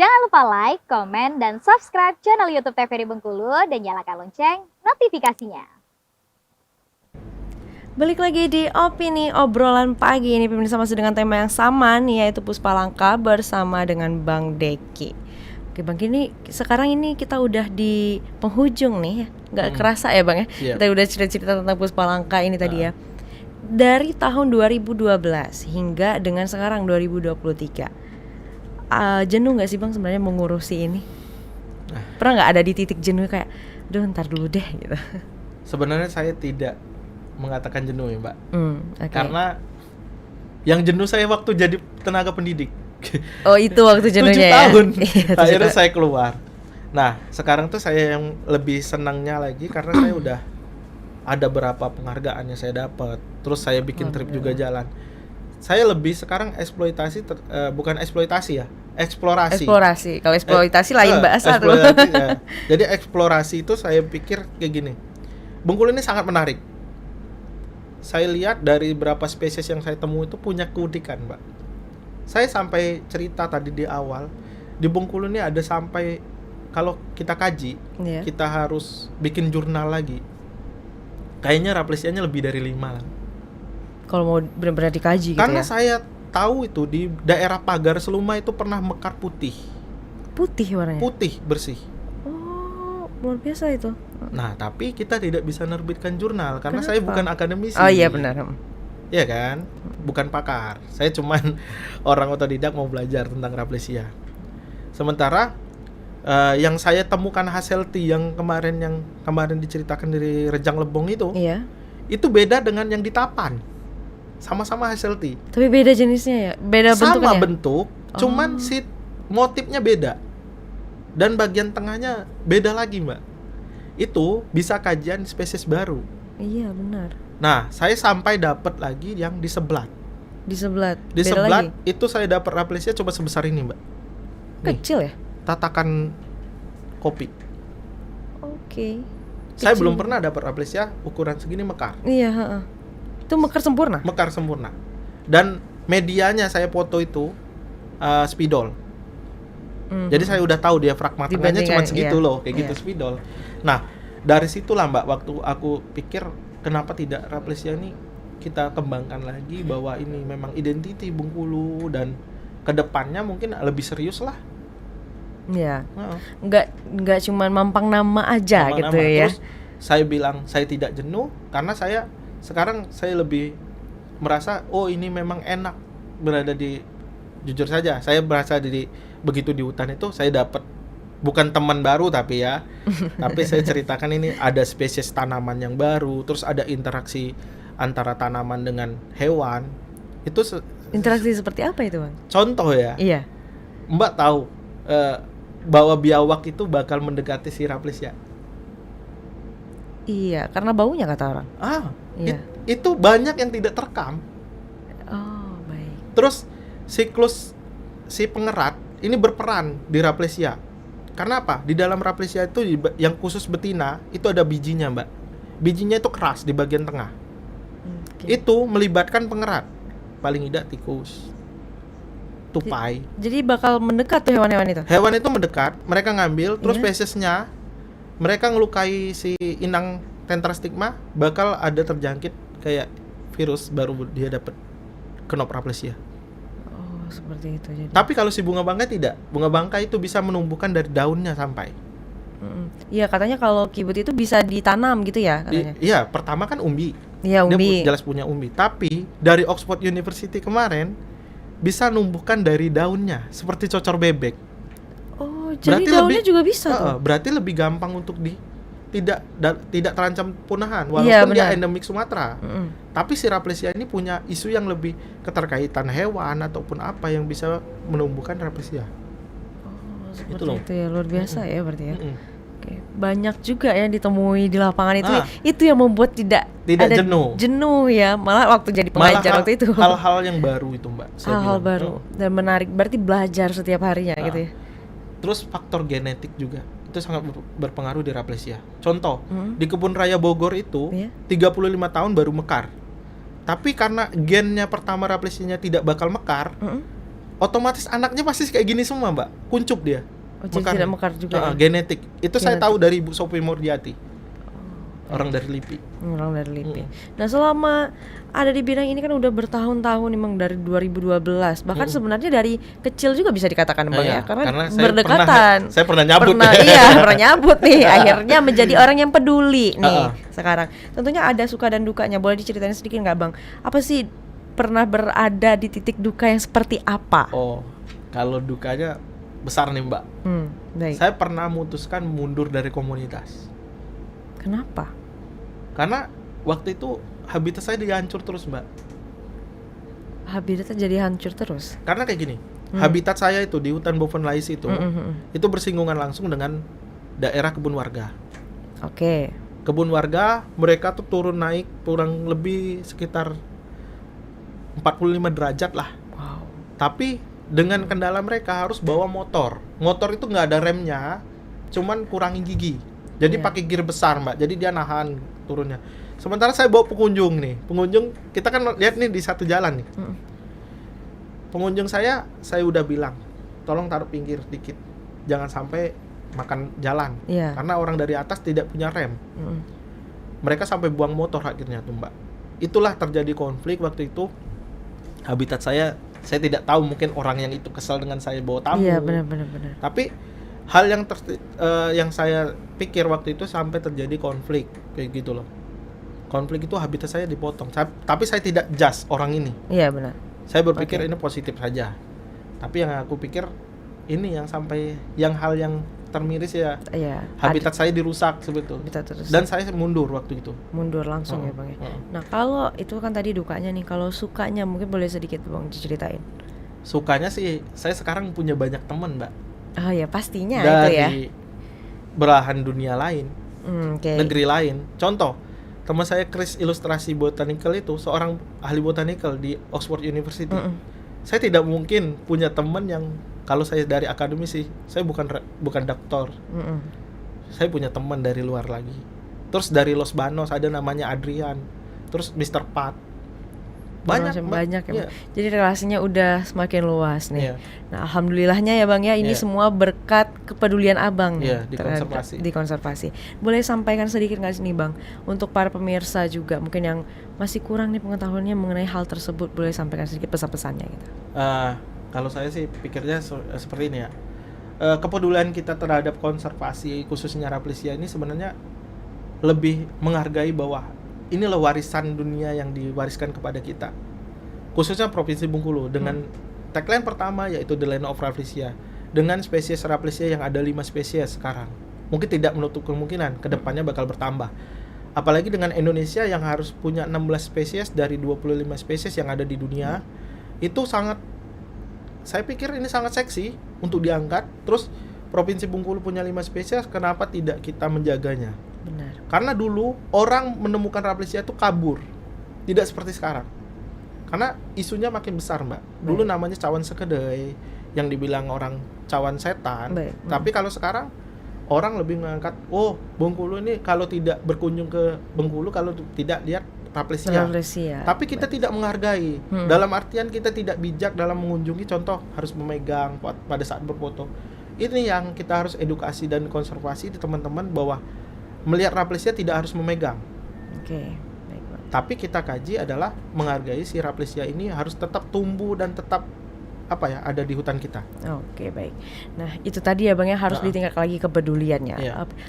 Jangan lupa like, komen, dan subscribe channel YouTube TVRI Bengkulu dan nyalakan lonceng notifikasinya. Balik lagi di Opini Obrolan Pagi ini pemirsa, masih dengan tema yang sama nih, yaitu Puspa Langka bersama dengan Bang Deki. Oke Bang, ini sekarang ini kita udah di penghujung nih ya. Nggak kerasa ya Bang ya. Kita udah cerita-cerita tentang Puspa Langka ini tadi ya. Dari tahun 2012 hingga dengan sekarang 2023. Jenuh nggak sih Bang sebenarnya mengurusi ini? Pernah nggak ada di titik jenuh kayak, duh ntar dulu deh gitu? Sebenarnya saya tidak mengatakan jenuh ya Mbak, okay. Karena yang jenuh saya waktu jadi tenaga pendidik. Oh itu waktu jenuhnya 7 tahun ya? akhirnya saya keluar. Nah sekarang tuh saya yang lebih senangnya lagi karena saya udah ada berapa penghargaan yang saya dapat. Terus saya bikin trip juga jalan. Saya lebih sekarang eksploitasi, bukan eksploitasi ya, eksplorasi. Kalau eksploitasi lain bahasa tuh. Ya. Jadi eksplorasi itu saya pikir kayak gini. Bengkulu ini sangat menarik. Saya lihat dari berapa spesies yang saya temui itu punya keunikan, Mbak. Saya sampai cerita tadi di awal, di Bengkulu ini ada sampai kalau kita kaji, kita harus bikin jurnal lagi. Kayaknya raplesianya lebih dari 5 lah. Kalau mau benar-benar dikaji karena gitu ya. Saya tahu itu di daerah Pagar Seluma itu pernah mekar putih. Putih warnanya? Putih, bersih. Oh, luar biasa itu. Nah, tapi kita tidak bisa nerbitkan jurnal karena saya bukan akademisi. Oh iya benar. Iya kan? Bukan pakar. Saya cuman orang otodidak mau belajar tentang raplesia. Sementara yang saya temukan Hasselti yang kemarin diceritakan dari Rejang Lebong itu, itu beda dengan yang di Tapan. Sama-sama Hasselti. Tapi beda jenisnya ya? Beda bentuknya? Sama bentuk, cuman si motifnya beda. Dan bagian tengahnya beda lagi, Mbak. Itu bisa kajian spesies baru. Iya, benar. Nah, saya sampai dapat lagi yang di Seblat. Di Seblat? Di Seblat itu saya dapat raplesia coba sebesar ini, Mbak. Kecil ya? Tatakan kopi. Oke. Saya belum pernah dapat raplesia ukuran segini mekar. Iya, itu mekar sempurna? Mekar sempurna. Dan medianya saya foto itu spidol. Jadi saya udah tahu dia fragma tengahnya cuma segitu loh, kayak gitu spidol. Nah, dari situlah Mbak, waktu aku pikir kenapa tidak raplesia ini kita kembangkan lagi, bahwa ini memang identiti Bengkulu dan kedepannya mungkin lebih serius lah. Iya. Nggak cuma mampang nama aja gitu ya. Terus saya bilang saya tidak jenuh karena sekarang saya lebih merasa ini memang enak berada di, jujur saja saya merasa begitu di hutan itu saya dapat bukan teman baru tapi saya ceritakan ini ada spesies tanaman yang baru, terus ada interaksi antara tanaman dengan hewan. Itu interaksi seperti apa itu Bang? Contoh ya. Iya. Mbak tahu bahwa biawak itu bakal mendekati si raplesia. Iya, karena baunya kata orang. Iya. Itu banyak yang tidak terekam. Oh, baik. Terus siklus si pengerat ini berperan di raplesia. Karena apa? Di dalam raplesia itu yang khusus betina itu ada bijinya, Mbak. Bijinya itu keras di bagian tengah. Itu melibatkan pengerat. Paling tidak tikus, tupai. Jadi bakal mendekat tuh hewan-hewan itu? Hewan itu mendekat, mereka ngambil, terus spesiesnya mereka ngelukai si inang tentrastigma, bakal ada terjangkit kayak virus, baru dia dapat kenop raplesia. Oh, seperti itu jadi. Tapi kalau si bunga bangkai tidak. Bunga bangkai itu bisa menumbuhkan dari daunnya sampai. Iya, katanya kalau kibut itu bisa ditanam gitu ya katanya. Iya, pertama kan umbi. Iya, umbi. Dia jelas punya umbi. Tapi dari Oxford University kemarin bisa numbuhkan dari daunnya, seperti cocor bebek. Oh, jadi daunnya juga bisa tuh. Berarti lebih gampang untuk tidak terancam punahan walaupun dia endemik Sumatera. Tapi si raplesia ini punya isu yang lebih keterkaitan hewan ataupun apa yang bisa menumbuhkan raplesia. Oh, seperti itu ya, luar biasa ya berarti ya. Oke, banyak juga yang ditemui di lapangan itu. Itu yang membuat tidak ada jenuh ya, malah waktu jadi pengajar waktu itu. Hal-hal yang baru itu Mbak. Hal-hal baru dan menarik, berarti belajar setiap harinya gitu ya. Terus faktor genetik juga itu sangat berpengaruh di raplesia. Contoh, di Kebun Raya Bogor itu 35 tahun baru mekar. Tapi karena gennya pertama raplesianya tidak bakal mekar, otomatis anaknya pasti kayak gini semua, Mbak. Kuncup dia. Oh, jadi tidak mekar juga ya? Genetik. Itu saya Genetik. tahu dari Bu Sophie Murdiati. Orang dari LIPI. Orang dari LIPI. Nah, selama ada di bidang ini kan udah bertahun-tahun memang dari 2012. Bahkan sebenarnya dari kecil juga bisa dikatakan Bang ya, karena saya berdekatan. saya pernah nyabut. Pernah nyabut nih. Akhirnya menjadi orang yang peduli nih sekarang. Tentunya ada suka dan dukanya. Boleh diceritain sedikit nggak Bang? Apa sih pernah berada di titik duka yang seperti apa? Oh, kalau dukanya besar nih, Mbak. Baik. Saya pernah memutuskan mundur dari komunitas. Kenapa? Karena waktu itu habitat saya dihancur terus, Mbak. Habitatnya jadi hancur terus. Karena kayak gini, habitat saya itu di hutan Bovenlais itu bersinggungan langsung dengan daerah kebun warga. Oke. Kebun warga, mereka tuh turun naik kurang lebih sekitar 45 derajat lah. Wow. Tapi dengan kendala mereka harus bawa motor. Motor itu nggak ada remnya, cuman kurangin gigi. Jadi pakai gear besar, Mbak. Jadi dia nahan turunnya. Sementara saya bawa pengunjung nih. Pengunjung kita kan lihat nih di satu jalan nih. Pengunjung saya udah bilang, tolong taruh pinggir dikit. Jangan sampai makan jalan. Karena orang dari atas tidak punya rem. Mereka sampai buang motor akhirnya tuh, Mbak. Itulah terjadi konflik waktu itu. Habitat saya tidak tahu, mungkin orang yang itu kesal dengan saya bawa tamu. Iya, benar. Tapi hal yang saya pikir waktu itu sampai terjadi konflik kayak gitu loh. Konflik itu habitat saya dipotong. Tapi saya tidak judge orang ini. Iya, benar. Saya berpikir ini positif saja. Tapi yang aku pikir ini yang sampai hal yang termiris ya. Iya. Habitat saya dirusak sebetulnya. Dan saya mundur waktu itu. Mundur langsung ya, Bang ya. Nah, kalau itu kan tadi dukanya nih, kalau sukanya mungkin boleh sedikit Bang diceritain. Sukanya sih saya sekarang punya banyak teman, Mbak. Oh ya, pastinya dari itu ya. belahan dunia lain, negeri lain. Contoh, teman saya Chris Ilustrasi Botanical itu seorang ahli botanical di Oxford University. Saya tidak mungkin punya teman yang, kalau saya dari akademisi, saya bukan doktor. Saya punya teman dari luar lagi. Terus dari Los Banos ada namanya Adrian. Terus Mr. Pat. Banyak ya. Yeah. Jadi relasinya udah semakin luas nih. Nah, alhamdulillahnya ya Bang ya, ini semua berkat kepedulian Abang nih di konservasi. Boleh sampaikan sedikit nggak nih Bang, untuk para pemirsa juga mungkin yang masih kurang nih pengetahuannya mengenai hal tersebut, boleh sampaikan sedikit pesan-pesannya gitu. Kalau saya sih pikirnya seperti ini ya. Kepedulian kita terhadap konservasi khususnya Rafflesia ini sebenarnya lebih menghargai bahwa inilah warisan dunia yang diwariskan kepada kita, khususnya Provinsi Bengkulu dengan tagline pertama yaitu The Land of Rafflesia, dengan spesies Rafflesia yang ada 5 spesies sekarang. Mungkin tidak menutup kemungkinan kedepannya bakal bertambah, apalagi dengan Indonesia yang harus punya 16 spesies dari 25 spesies yang ada di dunia. Itu saya pikir ini sangat seksi untuk diangkat. Terus Provinsi Bengkulu punya 5 spesies, kenapa tidak kita menjaganya? Benar. Karena dulu orang menemukan Rafflesia itu kabur, tidak seperti sekarang. Karena isunya makin besar, Mbak. Dulu namanya cawan sekedai, yang dibilang orang cawan setan. Tapi kalau sekarang orang lebih mengangkat, oh Bengkulu ini kalau tidak berkunjung ke Bengkulu, kalau tidak lihat Rafflesia. Tapi kita tidak menghargai. Dalam artian kita tidak bijak dalam mengunjungi, contoh harus memegang pada saat berfoto. Ini yang kita harus edukasi dan konservasi di teman-teman, bahwa melihat Rafflesia tidak harus memegang. Baik. Tapi kita kaji adalah menghargai si Rafflesia ini harus tetap tumbuh dan tetap ada di hutan kita. Baik. Nah, itu tadi ya Bang ya, harus ditingkatkan lagi kepeduliannya.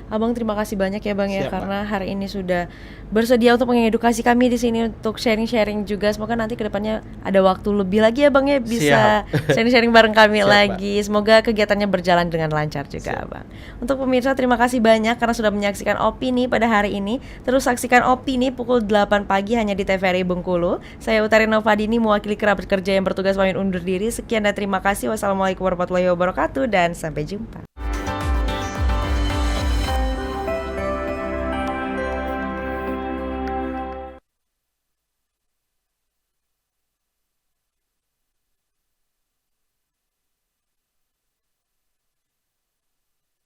Abang terima kasih banyak ya Bang ya, karena hari ini sudah bersedia untuk mengedukasi kami di sini untuk sharing-sharing juga. Semoga nanti kedepannya ada waktu lebih lagi ya Bang ya, bisa sharing-sharing bareng kami lagi. Semoga kegiatannya berjalan dengan lancar juga Bang. Untuk pemirsa terima kasih banyak karena sudah menyaksikan Opini pada hari ini. Terus saksikan Opini pukul 8 pagi hanya di TVRI Bengkulu. Saya Utari Novadini mewakili kerabat kerja yang bertugas pamit undur diri. Sekian dan terima kasih. Wassalamualaikum warahmatullahi wabarakatuh dan sampai jumpa.